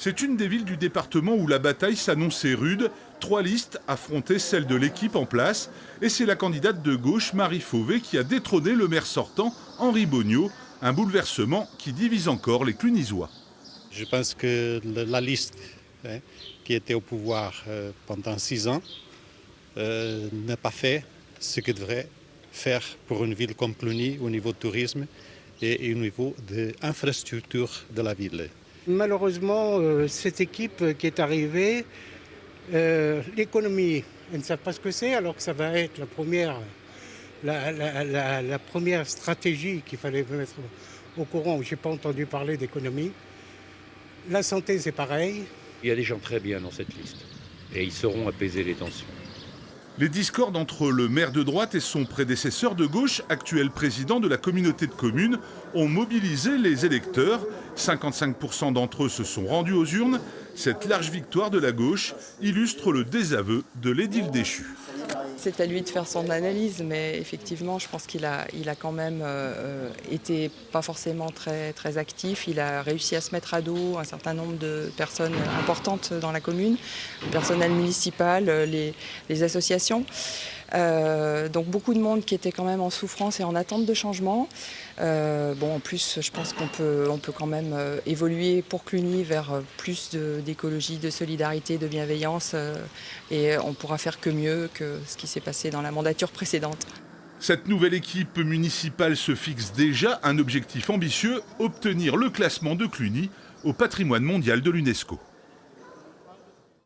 C'est une des villes du département où la bataille s'annonçait rude. 3 listes affrontaient celle de l'équipe en place. Et c'est la candidate de gauche, Marie Fauvet, qui a détrôné le maire sortant, Henri Bognaud. Un bouleversement qui divise encore les Clunisois. Je pense que la liste qui était au pouvoir pendant 6 ans n'a pas fait ce que devrait faire pour une ville comme Cluny au niveau du tourisme et au niveau de l'infrastructure de la ville. Malheureusement, cette équipe qui est arrivée, l'économie, ils ne savent pas ce que c'est, alors que ça va être la première stratégie qu'il fallait mettre au courant. Je n'ai pas entendu parler d'économie. La santé, c'est pareil. Il y a des gens très bien dans cette liste et ils sauront apaiser les tensions. Les discordes entre le maire de droite et son prédécesseur de gauche, actuel président de la communauté de communes, ont mobilisé les électeurs. 55% d'entre eux se sont rendus aux urnes. Cette large victoire de la gauche illustre le désaveu de l'édile déchu. C'est à lui de faire son analyse, mais effectivement, je pense qu'il a quand même été pas forcément très actif. Il a réussi à se mettre à dos un certain nombre de personnes importantes dans la commune, le personnel municipal, les associations. Donc beaucoup de monde qui était quand même en souffrance et en attente de changement. En plus, je pense qu'on peut quand même évoluer pour Cluny vers plus d'écologie, de solidarité, de bienveillance et on pourra faire que mieux que ce qui s'est passé dans la mandature précédente. Cette nouvelle équipe municipale se fixe déjà un objectif ambitieux, obtenir le classement de Cluny au patrimoine mondial de l'UNESCO.